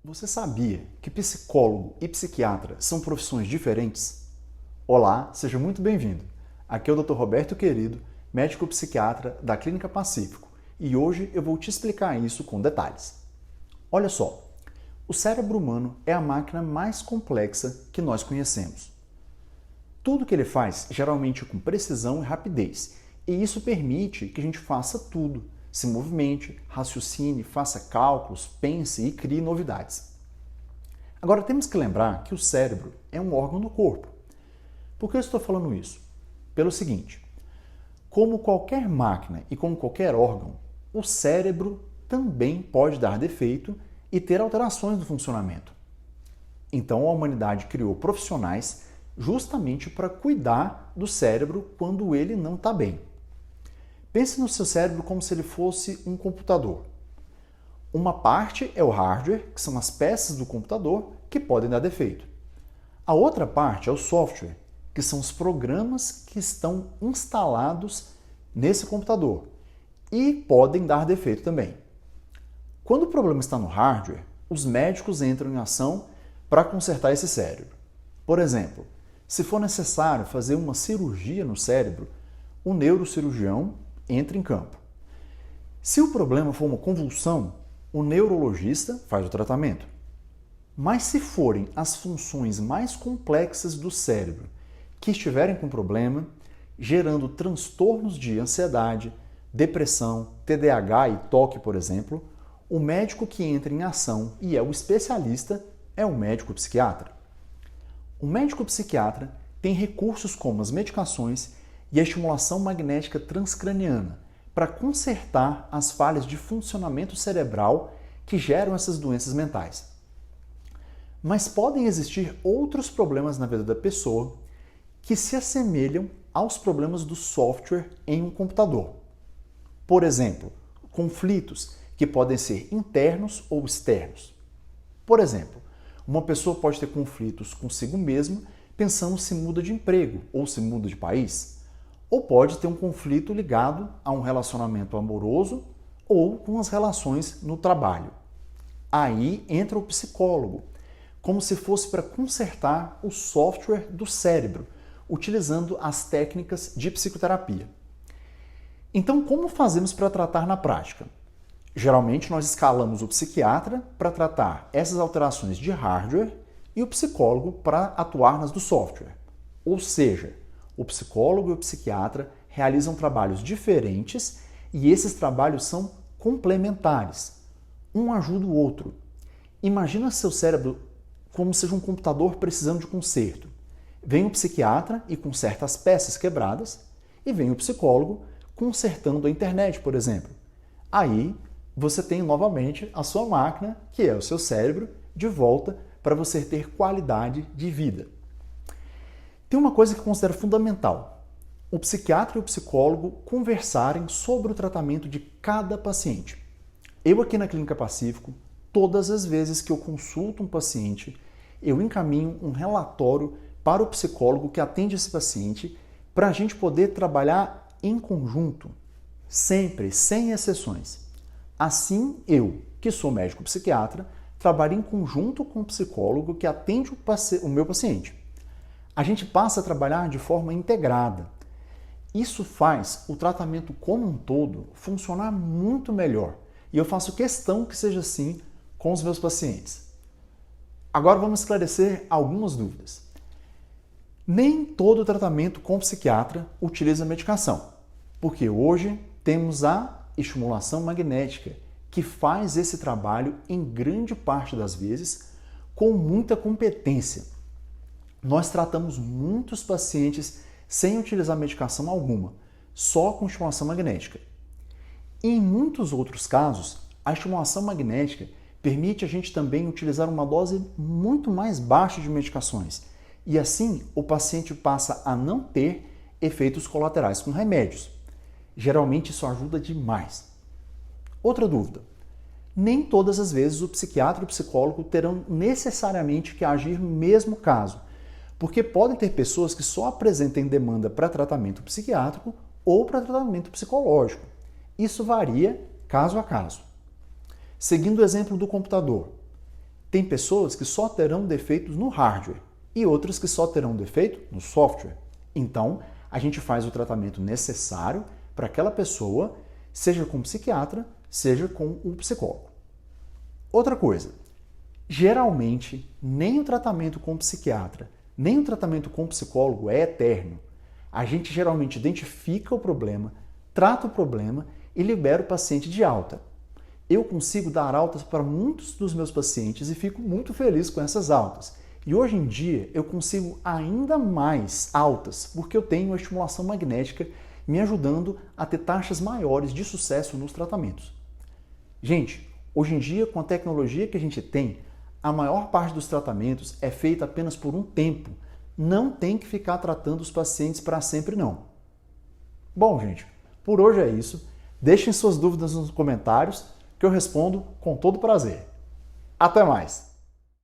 Você sabia que psicólogo e psiquiatra são profissões diferentes? Olá, seja muito bem-vindo. Aqui é o Dr. Roberto Querido, médico psiquiatra da Clínica Pacífico, e hoje eu vou te explicar isso com detalhes. Olha só, o cérebro humano é a máquina mais complexa que nós conhecemos. Tudo que ele faz geralmente com precisão e rapidez, e isso permite que a gente faça tudo, se movimente, raciocine, faça cálculos, pense e crie novidades. Agora temos que lembrar que o cérebro é um órgão do corpo. Por que eu estou falando isso? Pelo seguinte, como qualquer máquina e como qualquer órgão, o cérebro também pode dar defeito e ter alterações no funcionamento. Então a humanidade criou profissionais justamente para cuidar do cérebro quando ele não está bem. Pense no seu cérebro como se ele fosse um computador. Uma parte é o hardware, que são as peças do computador que podem dar defeito. A outra parte é o software, que são os programas que estão instalados nesse computador e podem dar defeito também. Quando o problema está no hardware, os médicos entram em ação para consertar esse cérebro. Por exemplo, se for necessário fazer uma cirurgia no cérebro, o neurocirurgião entra em campo. Se o problema for uma convulsão, o neurologista faz o tratamento. Mas se forem as funções mais complexas do cérebro que estiverem com problema, gerando transtornos de ansiedade, depressão, TDAH e toque, por exemplo, o médico que entra em ação e é o especialista é o médico psiquiatra. O médico psiquiatra tem recursos como as medicações e a estimulação magnética transcraniana para consertar as falhas de funcionamento cerebral que geram essas doenças mentais. Mas podem existir outros problemas na vida da pessoa que se assemelham aos problemas do software em um computador. Por exemplo, conflitos que podem ser internos ou externos. Por exemplo, uma pessoa pode ter conflitos consigo mesma pensando se muda de emprego ou se muda de país. Ou pode ter um conflito ligado a um relacionamento amoroso ou com as relações no trabalho. Aí entra o psicólogo, como se fosse para consertar o software do cérebro, utilizando as técnicas de psicoterapia. Então, como fazemos para tratar na prática? Geralmente nós escalamos o psiquiatra para tratar essas alterações de hardware e o psicólogo para atuar nas do software. Ou seja, o psicólogo e o psiquiatra realizam trabalhos diferentes e esses trabalhos são complementares. Um ajuda o outro. Imagina seu cérebro como seja um computador precisando de conserto. Vem o psiquiatra e conserta as peças quebradas e vem o psicólogo consertando a internet, por exemplo. Aí você tem novamente a sua máquina, que é o seu cérebro, de volta para você ter qualidade de vida. Tem uma coisa que eu considero fundamental: o psiquiatra e o psicólogo conversarem sobre o tratamento de cada paciente. Eu aqui na Clínica Pacífico, todas as vezes que eu consulto um paciente, eu encaminho um relatório para o psicólogo que atende esse paciente para a gente poder trabalhar em conjunto, sempre, sem exceções. Assim, eu, que sou médico psiquiatra, trabalho em conjunto com o psicólogo que atende o meu paciente. A gente passa a trabalhar de forma integrada. Isso faz o tratamento como um todo funcionar muito melhor. E eu faço questão que seja assim com os meus pacientes. Agora vamos esclarecer algumas dúvidas. Nem todo tratamento com psiquiatra utiliza medicação, porque hoje temos a estimulação magnética, que faz esse trabalho em grande parte das vezes com muita competência. Nós tratamos muitos pacientes sem utilizar medicação alguma, só com estimulação magnética. Em muitos outros casos, a estimulação magnética permite a gente também utilizar uma dose muito mais baixa de medicações, e assim o paciente passa a não ter efeitos colaterais com remédios. Geralmente isso ajuda demais. Outra dúvida: nem todas as vezes o psiquiatra e o psicólogo terão necessariamente que agir no mesmo caso, porque podem ter pessoas que só apresentem demanda para tratamento psiquiátrico ou para tratamento psicológico. Isso varia caso a caso. Seguindo o exemplo do computador, Tem pessoas que só terão defeitos no hardware e outras que só terão defeito no software. Então, a gente faz o tratamento necessário para aquela pessoa, seja com o psiquiatra, seja com o psicólogo. Outra coisa, geralmente nem o tratamento com o psiquiatra, nem o tratamento com o psicólogo é eterno. A gente geralmente identifica o problema, trata o problema e libera o paciente de alta. Eu consigo dar altas para muitos dos meus pacientes e fico muito feliz com essas altas. E hoje em dia eu consigo ainda mais altas porque eu tenho a estimulação magnética me ajudando a ter taxas maiores de sucesso nos tratamentos. Gente, hoje em dia com a tecnologia que a gente tem, a maior parte dos tratamentos é feita apenas por um tempo. Não tem que ficar tratando os pacientes para sempre não. Bom, gente, por hoje é isso. Deixem suas dúvidas nos comentários que eu respondo com todo prazer. Até mais!